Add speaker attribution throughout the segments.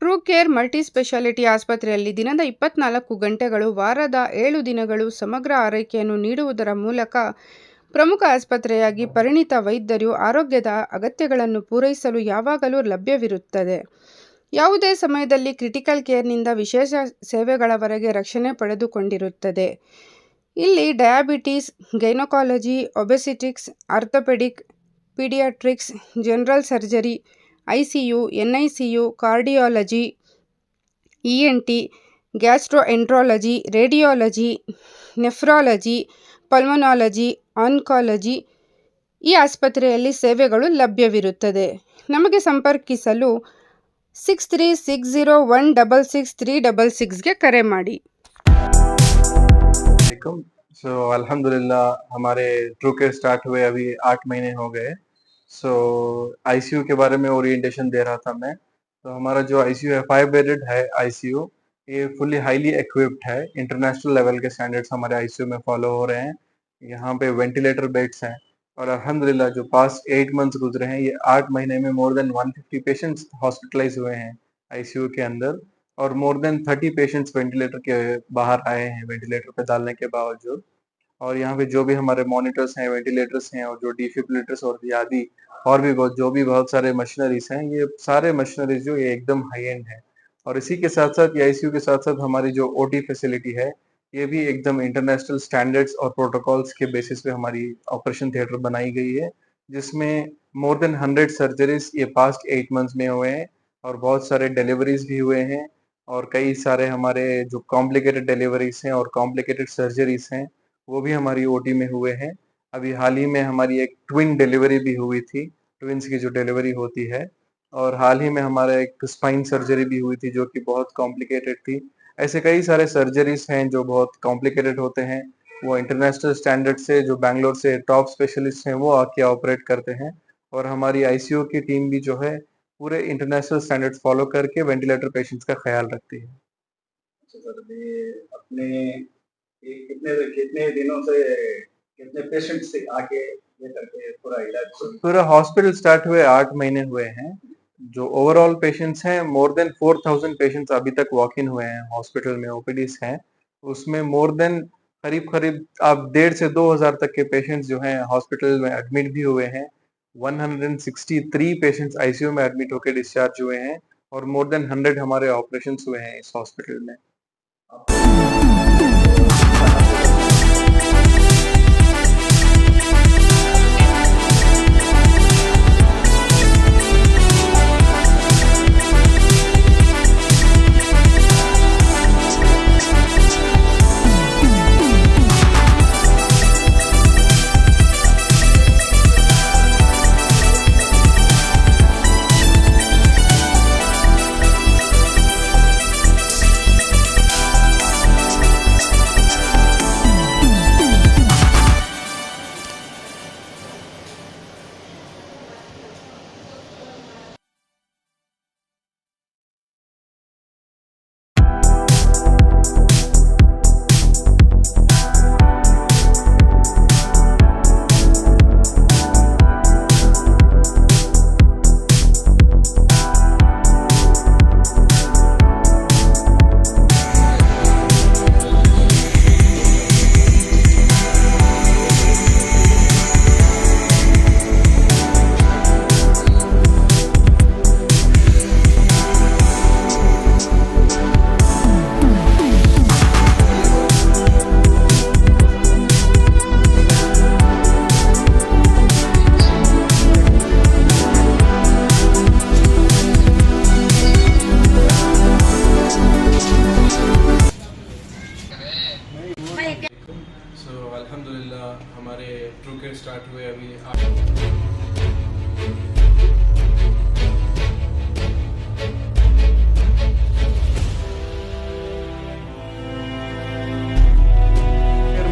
Speaker 1: True care multi speciality ಆಸ್ಪತ್ರೆಯಲ್ಲಿ ದಿನದ 24 ಗಂಟೆಗಳು ವಾರದ 7 ದಿನಗಳು ಸಮಗ್ರ ಆರೈಕೆಯನ್ನು ನೀಡುವುದರ ಮೂಲಕ ಪ್ರಮುಖ ಆಸ್ಪತ್ರೆಯಾಗಿ ಪರಿಣಿತ ವೈದ್ಯರು ಆರೋಗ್ಯದ ಅಗತ್ಯಗಳನ್ನು ಪೂರೈಸಲು ಯಾವಾಗಲೂ ಲಭ್ಯವಿರುತ್ತದೆ. ಯಾವುದೇ ಸಮಯದಲ್ಲಿ ಕ್ರಿಟಿಕಲ್ ಕೇರ್ನಿಂದ ವಿಶೇಷ ಸೇವೆಗಳವರೆಗೆ ರಕ್ಷಣೆ ಪಡೆದುಕೊಂಡಿರುತ್ತದೆ. ಇಲ್ಲಿ diabetes, gynaecology, obstetrics, orthopaedic, paediatrics, general surgery, ICU, NICU, cardiology, ENT, gastroenterology, radiology, nephrology, pulmonology, oncology ಈ ಆಸ್ಪತ್ರೆಯಲ್ಲಿ ಸೇವೆಗಳು ಲಭ್ಯವಿರುತ್ತದೆ. ನಮಗೆ ಸಂಪರ್ಕಿಸಲು 6360166366ಗೆ ಕರೆ ಮಾಡಿ.
Speaker 2: सो अल्हम्दुलिल्लाह हमारे ट्रू केयर स्टार्ट हुए अभी 8 महीने हो गए. सो ICU के बारे में ओरिएंटेशन दे रहा था मैं. तो हमारा जो ICU है 5 बेडेड है ICU. ये फुली हाईली इक्विप्ड है. इंटरनेशनल लेवल के स्टैंडर्ड्स हमारे ICU में फॉलो हो रहे हैं. यहाँ पे वेंटिलेटर बेड्स हैं और अल्हम्दुलिल्लाह जो पास्ट 8 मंथ्स गुजरे हैं, ये 8 महीने में मोर देन 150 पेशेंट्स हॉस्पिटलाइज हुए हैं ICU के अंदर और मोर देन 30 पेशेंट्स वेंटिलेटर के बाहर आए हैं वेंटिलेटर पे डालने के बावजूद. और यहाँ पे जो भी हमारे मॉनिटर्स हैं, वेंटिलेटर्स हैं और जो डिफिब्रिलेटर्स और आदि और भी बहुत सारे मशीनरीज हैं, ये सारे मशीनरीज जो ये एकदम हाई एंड है. और इसी के साथ साथ ये ICU के साथ साथ हमारी जो OT फैसिलिटी है, ये भी एकदम इंटरनेशनल स्टैंडर्ड्स और प्रोटोकॉल्स के बेसिस पे हमारी ऑपरेशन थिएटर बनाई गई है, जिसमें मोर देन 100 सर्जरीज ये पास्ट 8 मंथ्स में हुए हैं और बहुत सारे डिलीवरीज भी हुए हैं और कई सारे हमारे जो कॉम्प्लिकेटेड डिलीवरीज हैं और कॉम्प्लिकेटेड सर्जरीज हैं वो भी हमारी OT में हुए हैं. अभी हाल ही में हमारी एक ट्विन डिलीवरी भी हुई थी, ट्विन्स की जो डिलीवरी होती है, और हाल ही में हमारा एक स्पाइन सर्जरी भी हुई थी जो कि बहुत कॉम्प्लिकेटेड थी. ऐसे कई सारे सर्जरीज हैं जो बहुत कॉम्प्लिकेटेड होते हैं. वो इंटरनेशनल स्टैंडर्ड से जो बैंगलोर से टॉप स्पेशलिस्ट हैं वो आके ऑपरेट करते हैं और हमारी ICU की टीम भी जो है पूरे इंटरनेशनल स्टैंडर्ड्स फॉलो करके वेंटिलेटर पेशेंट्स का ख्याल रखती है.
Speaker 3: अपने कितने दिनों से कितने पेशेंट से आके ये करके पूरा इलाज
Speaker 2: पूरा हॉस्पिटल स्टार्ट हुए 8 महीने हुए हैं. जो ओवरऑल पेशेंट्स हैं मोर देन 4000 पेशेंट्स अभी तक वॉक इन हुए हैं हॉस्पिटल में, OPDs हैं. उसमें मोर देन करीब आप 1,500 से 2,000 तक के पेशेंट्स जो हैं हॉस्पिटल में एडमिट भी हुए हैं. 163 पेशेंट्स ICU में एडमिट होकर डिस्चार्ज हुए हैं और मोर देन 100 हमारे ऑपरेशंस हुए हैं इस हॉस्पिटल में. अल्हम्दुलिल्लाह हमारे ट्रू केयर स्टार्ट हुए अभी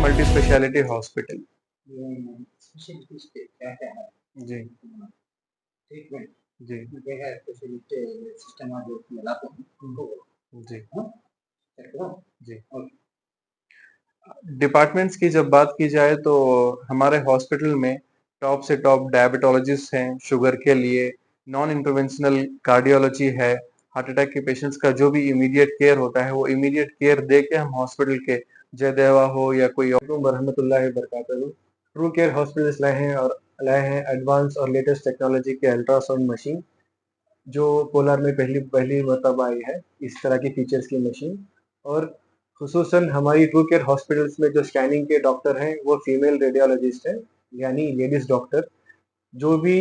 Speaker 2: मल्टी स्पेशलिटी हॉस्पिटल
Speaker 3: क्या क्या है
Speaker 2: जी
Speaker 3: ट्रीटमेंट
Speaker 2: जी
Speaker 3: क्या है फैसिलिटी सिस्टम जो मिलाते हैं
Speaker 2: जी
Speaker 3: जी.
Speaker 2: डिपार्टमेंट्स की जब बात की जाए तो हमारे हॉस्पिटल में टॉप से टॉप डायबिटोलॉजिस्ट हैं शुगर के लिए, नॉन इंटरवेंशनल कार्डियोलॉजी है, हार्ट अटैक के पेशेंट्स का जो भी इमीडिएट केयर होता है वो इमीडिएट केयर दे के हम हॉस्पिटल के जयदेवा हो या कोई रहमतुल्लाहि बरकातहू ट्रू केयर हॉस्पिटल्स लाए हैं एडवांस और लेटेस्ट टेक्नोलॉजी के अल्ट्रासाउंड मशीन जो कोलार में पहली पहली मरतबा आई है इस तरह की फीचर्स की मशीन। और खुसूसन हमारी ट्रू केयर हॉस्पिटल्स में जो स्कैनिंग के डॉक्टर हैं वो फीमेल रेडियोलॉजिस्ट हैं, यानी लेडीज डॉक्टर। जो भी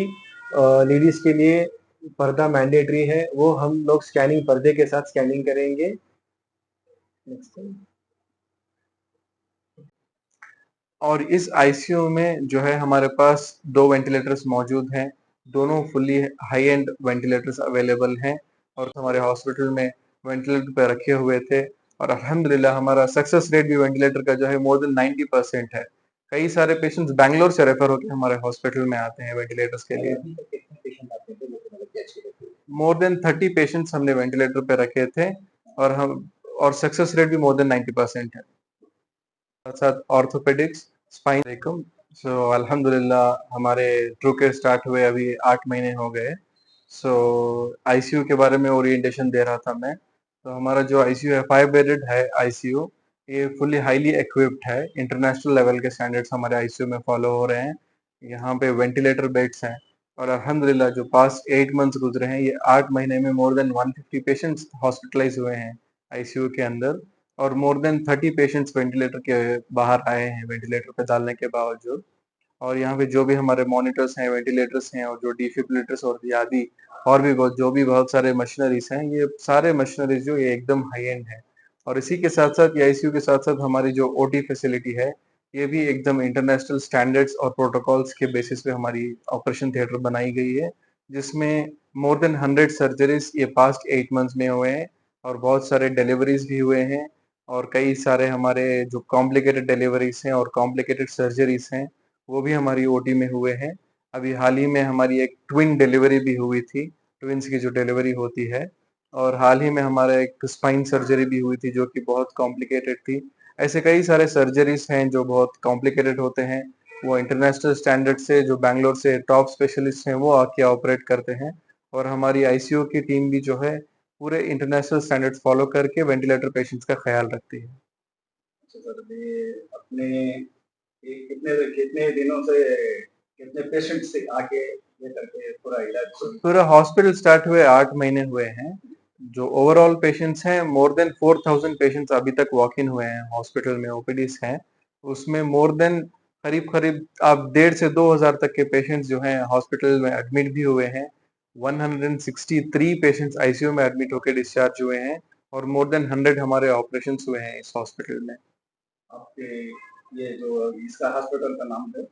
Speaker 2: लेडीज के लिए पर्दा मैंडेटरी है वो हम लोग स्कैनिंग पर्दे के साथ स्कैनिंग करेंगे। नेक्स्ट। और इस आईसीयू में जो है हमारे पास 2 वेंटिलेटर्स मौजूद हैं, दोनों fully high and ventilators available हैं और हमारे हॉस्पिटल में वेंटिलेटर पे रखे हुए थे और अल्हम्दुलिल्लाह हमारा सक्सेस रेट भी वेंटिलेटर का जो है मोर देन 90% है। कई सारे पेशेंट्स बैंगलोर से रेफर होकर हमारे हॉस्पिटल में आते हैं वेंटिलेटर्स के लिए।
Speaker 3: अभी तक कितने पेशेंट आते थे जो कि मतलब कि अच्छी रहती है?
Speaker 2: मोर देन 30 पेशेंट्स हमने वेंटिलेटर पे रखे थे और सक्सेस रेट भी मोर देन 90% है। साथ ऑर्थोपेडिक्स स्पाइन। सो अल्हम्दुलिल्लाह हमारे ट्रू केयर स्टार्ट हुए अभी 8 महीने हो गए। सो आईसीयू के बारे में ओरिएंटेशन दे रहा था मैं। तो हमारा जो आईसीयू है 5 बेडेड है आईसीयू। ये फुल्ली हाईली इक्विप्ड है, इंटरनेशनल लेवल के स्टैंडर्ड्स हमारे आईसीयू में फॉलो हो रहे हैं। यहाँ पे वेंटिलेटर बेड्स हैं और अल्हम्दुलिल्लाह जो पास्ट 8 मंथ्स गुजरे हैं ये 8 महीने में मोर देन 150 पेशेंट्स हॉस्पिटलाइज हुए हैं आईसीयू के अंदर और मोर देन 30 पेशेंट्स वेंटिलेटर के बाहर आए हैं वेंटिलेटर पे डालने के बावजूद। और यहाँ पे जो भी हमारे मॉनिटर्स हैं, वेंटिलेटर्स हैं और जो डिफिब्रिलेटर्स और आदि और भी बहुत सारे मशीनरीज हैं, ये सारे मशीनरीज जो ये एकदम हाई एंड है। और इसी के साथ साथ ये आईसीयू के साथ साथ हमारी जो ओटी फैसिलिटी है ये भी एकदम इंटरनेशनल स्टैंडर्ड्स और प्रोटोकॉल्स के बेसिस पे हमारी ऑपरेशन थिएटर बनाई गई है, जिसमें मोर देन 100 सर्जरीज ये पास्ट 8 मंथ्स में हुए हैं और बहुत सारे डिलीवरीज भी हुए हैं और कई सारे हमारे जो कॉम्प्लिकेटेड डिलीवरीज हैं और कॉम्प्लिकेटेड सर्जरीज हैं वो भी हमारी ओटी में हुए हैं। अभी हाल ही में हमारी एक ट्विन डिलीवरी भी हुई थी, ट्विन्स की जो डिलीवरी होती है। और हाल ही में हमारा एक स्पाइन सर्जरी भी हुई थी जो कि बहुत कॉम्प्लिकेटेड थी। ऐसे कई सारे सर्जरीज हैं जो बहुत कॉम्प्लिकेटेड होते हैं, वो इंटरनेशनल स्टैंडर्ड से जो बैंगलोर से टॉप स्पेशलिस्ट हैं वो आके ऑपरेट करते हैं और हमारी आईसीयू की टीम भी जो है पूरे इंटरनेशनल स्टैंडर्ड्स फॉलो करके वेंटिलेटर पेशेंट्स का ख्याल रखती है।
Speaker 3: अच्छा सर, ये अपने ये कितने दिनों से कितने पेशेंट से आके ये करके पूरा इलाज?
Speaker 2: पूरा हॉस्पिटल स्टार्ट हुए 8 महीने हुए हैं। जो ओवरऑल पेशेंट्स हैं मोर देन 4000 पेशेंट्स अभी तक वॉक इन हुए हैं हॉस्पिटल में, ओपीडीज हैं। उसमें मोर देन करीब-करीब आप 1.5 से 2000 तक के पेशेंट्स जो हैं हॉस्पिटल में एडमिट भी हुए हैं। 163 पेशेंट्स आईसीयू में एडमिट होके डिस्चार्ज हुए हैं और मोर देन 100 हमारे ऑपरेशंस हुए हैं इस हॉस्पिटल में।
Speaker 3: आपके ये जो इसका हॉस्पिटल का नाम है?